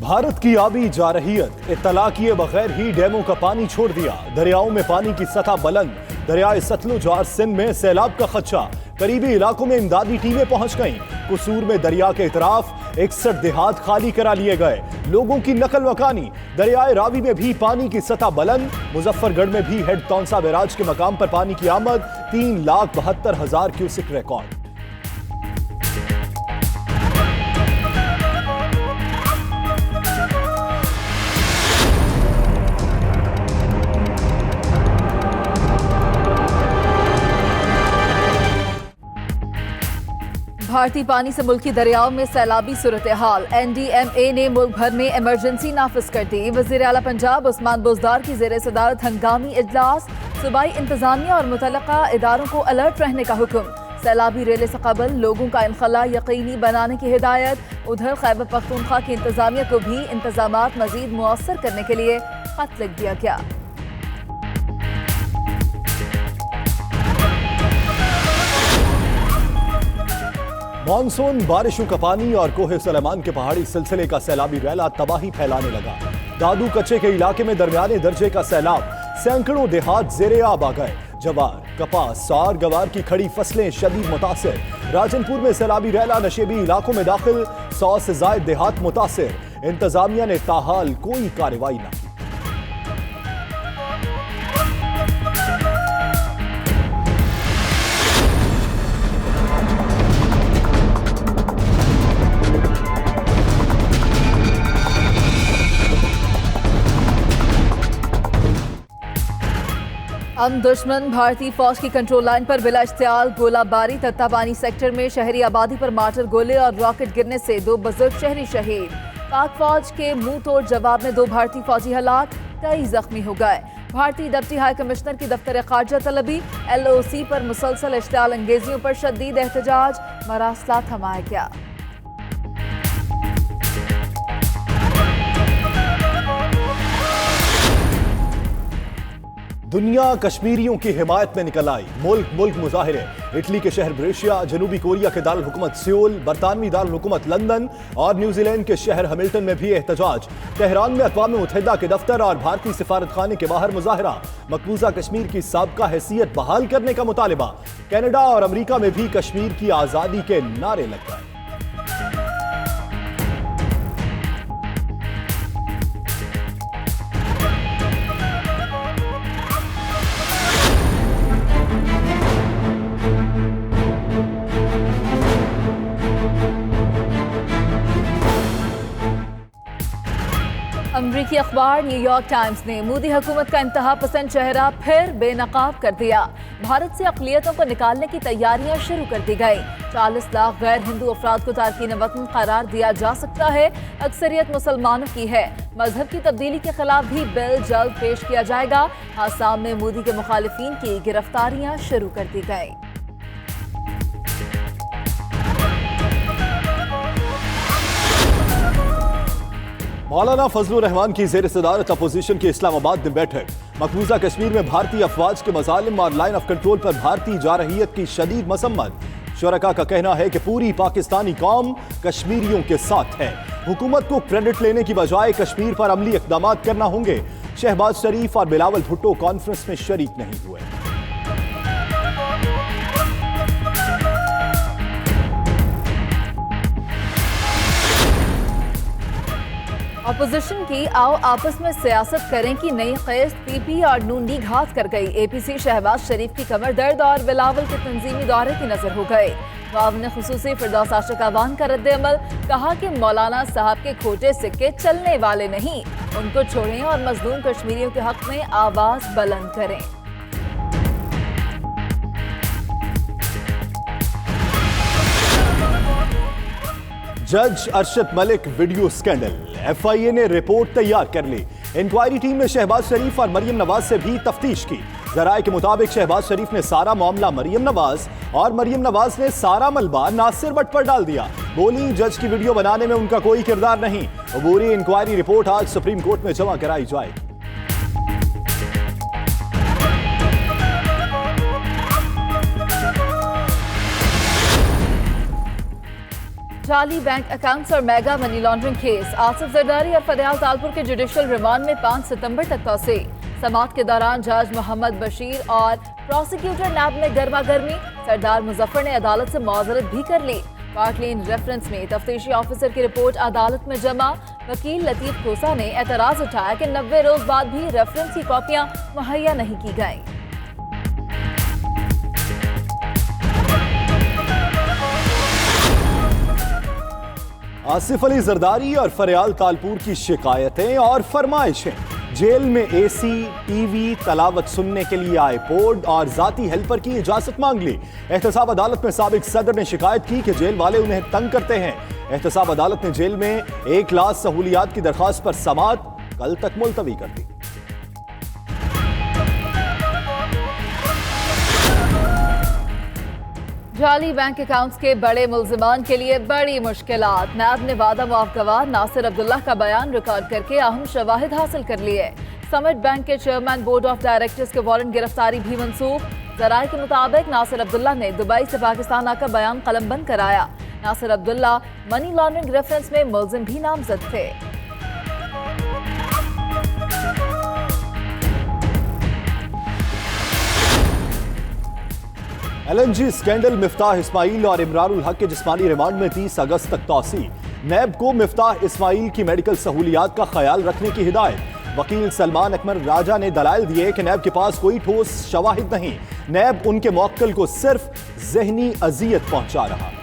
भारत की आबी जारहियत इत्तला किए बगैर ही डैमों का पानी छोड़ दिया। दरियाओं में पानी की सतह बुलंद। दरियाए सतलुज और सिंध में सैलाब का खदशा। करीबी इलाकों में इमदादी टीमें पहुंच गईं। कसूर में दरिया के इतराफ 61 देहात खाली करा लिए गए। लोगों की नकल मकानी। दरियाए रावी में भी पानी की सतह बुलंद। मुजफ्फरगढ़ में भी हेड तौंसा बैराज के मकाम पर पानी की आमद। 3,72,000 क्यूसेक रिकॉर्ड। भारतीय पानी से मुल्की दरियाओं में सैलाबी सूरत हाल। NDMA ने मुल्क भर में इमरजेंसी नाफिज कर दी। वज़ीर आला पंजाब उस्मान बुज़दार की ज़ेर सदारत हंगामी इजलास। सूबाई इंतजामिया और मुतल्लिका इदारों को अलर्ट रहने का हुक्म। सैलाबी रेले से कबल लोगों का इनखला यकीनी बनाने की हिदायत। उधर खैबर पख्तूनख्वा की इंतजामिया को भी इंतजामात मजीद मुअस्सर करने के लिए खत लिख दिया गया। मानसून बारिशों का पानी और कोहे सलेमान के पहाड़ी सिलसिले का सैलाबी रैला तबाही फैलाने लगा। दादू कच्चे के इलाके में दरमियाने दर्जे का सैलाब। सैकड़ों देहात ज़ेरे आब आ गए। जवार, कपास और गवार की खड़ी फसलें शदीद मुतासिर। राजनपुर में सैलाबी रैला नशेबी इलाकों में दाखिल। 100 से ज्यादा देहात मुतासिर। इंतजामिया ने ताहाल कोई कार्रवाई न की। हम दुश्मन भारतीय फौज की कंट्रोल लाइन पर बिला इश्तियाल गोलाबारी। तत्तापानी सेक्टर में शहरी आबादी पर मार्टर गोले और रॉकेट गिरने से 2 बुजुर्ग शहरी शहीद। पाक फौज के मुंह तोड़ जवाब में 2 भारतीय फौजी हलाक, कई जख्मी हो गए। भारतीय डिप्टी हाई कमिश्नर की दफ्तर खारजा तलबी। LOC पर मुसलसल इश्तियाल अंगेजियों पर शदीद एहतजाज। मरासला थमाया गया। दुनिया कश्मीरियों की हिमायत में निकल आई। मुल्क मुल्क मुजाहिरे। इटली के शहर ब्रेशिया, जनूबी कोरिया के दारुल हुकूमत सियोल, बरतानवी दारुल हुकूमत लंदन और न्यूजीलैंड के शहर हैमिल्टन में भी एहतजाज। तेहरान में अक़वाम मुत्तहिदा के दफ्तर और भारतीय सिफारत खाने के बाहर मुजाहिरा। मकबूजा कश्मीर की साबका हैसियत बहाल करने का मुतालिबा। कनाडा और अमरीका में भी कश्मीर की आज़ादी के नारे लग गए। अमरीकी अखबार न्यूयॉर्क टाइम्स ने मोदी हुकूमत का इंतहा पसंद चेहरा फिर बेनकाब कर दिया। भारत से अक़लियतों को निकालने की तैयारियां शुरू कर दी गई। 40 लाख गैर हिंदू अफराद को तारकीन वतन करार दिया जा सकता है। अक्सरियत मुसलमानों की है। मजहब की तब्दीली के खिलाफ भी बिल जल्द पेश किया जाएगा। आसाम में मोदी के मुखालिफिन की गिरफ्तारियां शुरू कर दी गई। मौलाना फजलुर रहमान की ज़ेर सदारत अपोजिशन की इस्लामाबाद में बैठक। मकबूजा कश्मीर में भारतीय अफवाज के मजालिम और लाइन ऑफ कंट्रोल पर भारतीय जारहियत की शदीद मसम्मत। शुरका का कहना है कि पूरी पाकिस्तानी कौम कश्मीरियों के साथ है। हुकूमत को क्रेडिट लेने की बजाय कश्मीर पर अमली इक़दाम करना होंगे। शहबाज शरीफ और बिलावल भुट्टो कॉन्फ्रेंस में शरीक नहीं हुए। अपोजिशन की आओ आपस में सियासत करें की नई क़िस्त PP और नून लीग हाथ कर गई। APC शहबाज शरीफ की कमर दर्द और बिलावल के तंजीमी दौरे की नजर हो गए। वाव ने खुसूसी फिरदौस आशिक अवान का रद्द-ए-अमल। कहा कि मौलाना साहब के खोटे सिक्के चलने वाले नहीं, उनको छोड़ें और मजलूम कश्मीरियों के हक में आवाज बुलंद करें। जज Arshad Malik video scandal. FIA ने रिपोर्ट तैयार कर ली। इंक्वायरी टीम ने शहबाज शरीफ और मरियम नवाज से भी तफ्तीश की। जराये के मुताबिक शहबाज शरीफ ने सारा मामला मरियम नवाज और मरियम नवाज ने सारा मलबा नासिर भट्ट पर डाल दिया। बोली जज की वीडियो बनाने में उनका कोई किरदार नहीं। अबूरी इंक्वायरी रिपोर्ट आज सुप्रीम कोर्ट में जमा कराई जाएगी। जाली बैंक अकाउंट्स और mega money laundering case, Asif Zardari और फरियाल तालपुर के जुडिशियल रिमांड में 5 सितंबर तक तौसी। समाअत के दौरान जज मोहम्मद बशीर और प्रोसिक्यूटर नैब में गर्मा गर्मी, सरदार मुजफ्फर ने अदालत से मुआवजत भी कर ली। पार्टलीन रेफरेंस में तफ्तीशी ऑफिसर की रिपोर्ट अदालत में जमा। वकील लतीफ खोसा ने एतराज उठाया कि 90 रोज बाद भी रेफरेंस की कॉपियां मुहैया नहीं की गईं। आसिफ अली जरदारी और फरियाल तालपुर की शिकायतें और फरमाइशें। जेल में एसी, टीवी, तलावत सुनने के लिए आईपोड और जाती हेल्पर की इजाजत मांग ली। एहतसाब अदालत में साबिक सदर ने शिकायत की कि जेल वाले उन्हें तंग करते हैं। एहतसाब अदालत ने जेल में 1 लाख सहूलियात की दरखास्त पर समाअत कल तक मुलतवी कर दी। जाली बैंक अकाउंट्स के बड़े मुल्जिमान के लिए बड़ी मुश्किलात। नैब ने वादा मुआफ गवाह नासिर अब्दुल्ला का बयान रिकॉर्ड करके अहम शवाहिद हासिल कर लिए। समिट बैंक के चेयरमैन बोर्ड ऑफ डायरेक्टर्स के वारंट गिरफ्तारी भी मंसूख। जराये के मुताबिक नासिर अब्दुल्ला ने दुबई से पाकिस्तान आकर बयान कलमबंद कराया। Nasir Abdullah money laundering reference में मुल्जिम भी नामजद थे। LNG स्कैंडल, मिफ्ताह इस्माइल और इमरानुल हक के जिस्मानी रिमांड में 30 अगस्त तक तौसी। नैब को मिफ्ताह इस्माइल की मेडिकल सहूलियात का ख्याल रखने की हिदायत। वकील सलमान अकमर राजा ने दलाइल दिए कि नैब के पास कोई ठोस शवाहिद नहीं। नैब उनके मुवक्किल को सिर्फ जहनी अजियत पहुंचा रहा।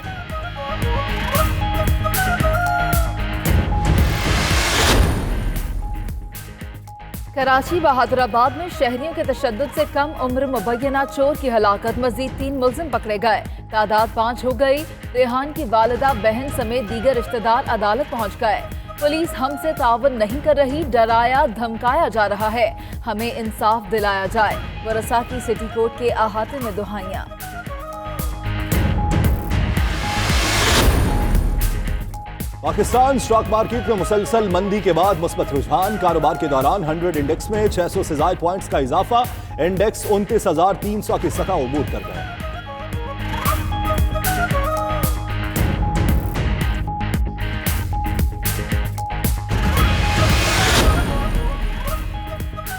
कराची व हैदराबाद में शहरियों के तशद्दुद से कम उम्र मुबैना चोर की हलाकत, मजीद 3 मुल्जिम पकड़े गए। तादाद 5 हो गई। रेहान की वालिदा, बहन समेत दीगर रिश्तेदार अदालत पहुंच गए। पुलिस हमसे तावन नहीं कर रही, डराया धमकाया जा रहा है, हमें इंसाफ दिलाया जाए। वरसा की सिटी कोर्ट के अहाते में दुहाइयां। पाकिस्तान स्टॉक मार्केट में मुसलसल मंदी के बाद मुस्बत रुझान। कारोबार के दौरान 100 इंडेक्स में 600 से ज्यादा पॉइंट्स का इजाफा। इंडेक्स 29,300 की सतह अबूर कर गया।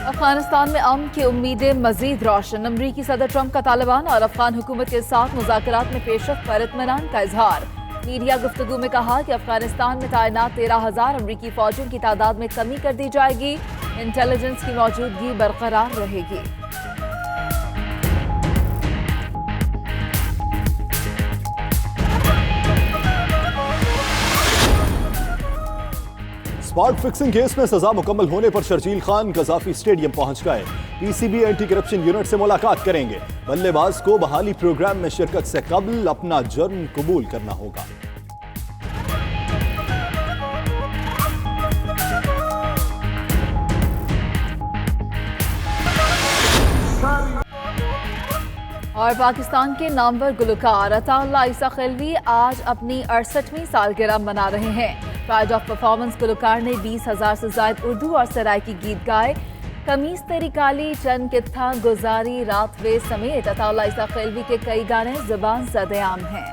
अफगानिस्तान में अमन की उम्मीदें मजीद रोशन। अमरीकी सदर ट्रंप का तालिबान और अफगान हुकूमत के साथ मुज़ाकरात में पेशरफ्त पर इत्मीनान का इजहार। मीडिया गुफ्तगू में कहा कि अफगानिस्तान में तैनात 13,000 अमरीकी फौजियों की तादाद में कमी कर दी जाएगी। इंटेलिजेंस की मौजूदगी बरकरार रहेगी। स्पॉट फिक्सिंग केस में सजा मुकम्मल होने पर शर्जील खान कजाफी स्टेडियम पहुंच गए। पीसीबी एंटी करप्शन यूनिट से मुलाकात करेंगे। बल्लेबाज को बहाली प्रोग्राम में शिरकत से कबल अपना जुर्म कबूल करना होगा। और पाकिस्तान के नामवर गुलकार अताउल्लाह ईसा खिलवी आज अपनी 68वीं सालगिरह मना रहे हैं। प्राइड ऑफ परफॉर्मेंस गुलकार ने 20,000 से ज्यादा उर्दू और सराइकी गीत गाए। कमीज तेरी काली, चंद कित्था, गुजारी, रात वे समेत अताउल्लाह ईसा खिलवी के कई गाने जुबान ज़द-ए-आम हैं।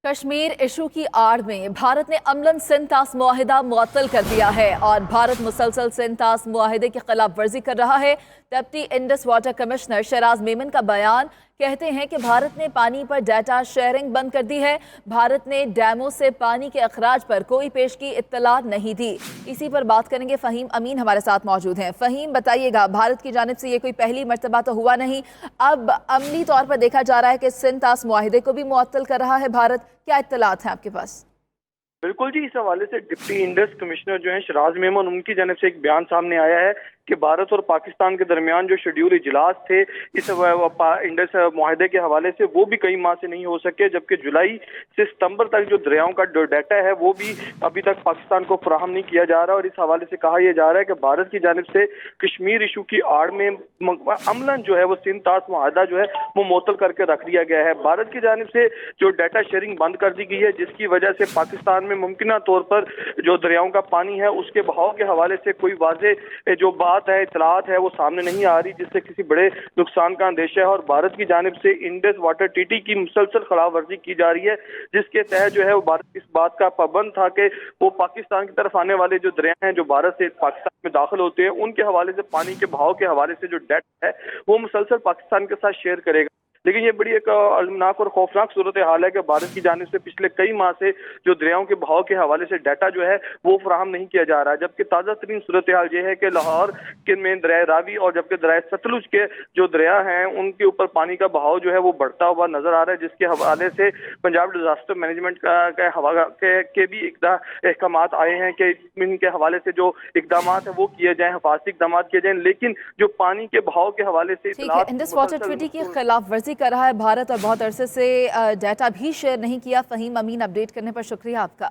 कश्मीर इशू की आड़ में भारत ने अमलन सिंतास मुआहिदा मुअत्तल कर दिया है और भारत मुसलसल सिंतास मुआहिदे की खिलाफ वर्जी कर रहा है। Deputy Indus water commissioner Shiraz Memon का बयान, कहते हैं कि भारत ने पानी पर डाटा शेयरिंग बंद कर दी है। भारत ने डैमों से पानी के अखराज पर कोई पेशगी इत्तला नहीं दी। इसी पर बात करेंगे। फ़हीम अमीन हमारे साथ मौजूद हैं। फ़हीम, बताइएगा, भारत की जानिब से ये कोई पहली मर्तबा तो हुआ नहीं, अब अमली तौर पर देखा जा रहा है कि सिंतास मुआहिदे को भी मुअत्तल कर रहा है भारत, क्या इत्तलात हैं आपके पास? बिल्कुल जी, इस हवाले से डिप्टी इंडस कमिश्नर जो है शराज मेमन, उनकी जानिब से एक बयान सामने आया है कि भारत और पाकिस्तान के दरमियान जो शेड्यूल इजलास थे इस इंडस मुआहदे के हवाले से, वो भी कई माह से नहीं हो सके, जबकि जुलाई से सितंबर तक जो दरियाओं का डाटा है वो भी अभी तक पाकिस्तान को फराहम नहीं किया जा रहा। और इस हवाले से कहा यह जा रहा है कि भारत की जानिब से कश्मीर इशू की आड़ में अमलन जो है वो सिंध ताश मुआहदा जो है वो मुअत्तल करके रख दिया गया है। भारत की जानिब से जो डाटा शेयरिंग बंद कर दी गई है, जिसकी वजह से पाकिस्तान में मुमकिन तौर पर जो दरियाओं का पानी है उसके बहाव के हवाले से कोई वाज़ेह जो बात है, इतलात है, वो सामने नहीं आ रही, जिससे किसी बड़े नुकसान का अंदेशा है। और भारत की जानिब से इंडस वाटर ट्रीटी की मुसलसल खिलाफ वर्जी की जा रही है, जिसके तहत जो है वो भारत इस बात का पाबंद था कि वो पाकिस्तान की तरफ आने वाले जो दरिया हैं जो भारत से पाकिस्तान में दाखिल होते हैं, उनके हवाले से पानी के बहाव के हवाले से जो डेटा है वो मुसलसल पाकिस्तान के साथ शेयर करेगा। लेकिन ये बड़ी एक अलमनाक और खौफनाक सूरत हाल है कि भारत की जानिब से पिछले कई माह से जो दरियाओं के बहाव के हवाले से डाटा जो है वो फराहम नहीं किया जा रहा है। जबकि ताज़ा तरीन सूरत हाल ये है कि लाहौर के में दरिया रावी और जबकि दरिया सतलुज के जो दरिया हैं उनके ऊपर पानी का बहाव जो है वो बढ़ता हुआ नजर आ रहा है, जिसके हवाले से पंजाब डिजास्टर मैनेजमेंट के भी अहकाम आए हैं कि इनके हवाले से जो इकदाम है वो किए जाएं, हिफाजती इकदाम किए जाएं। लेकिन जो पानी के बहाव के हवाले से इंडस वाटर ट्रीटी की खिलाफ वर्जी कर रहा है भारत और बहुत अरसे से डाटा भी शेयर नहीं किया। फहीम अमीन, अपडेट करने पर शुक्रिया आपका।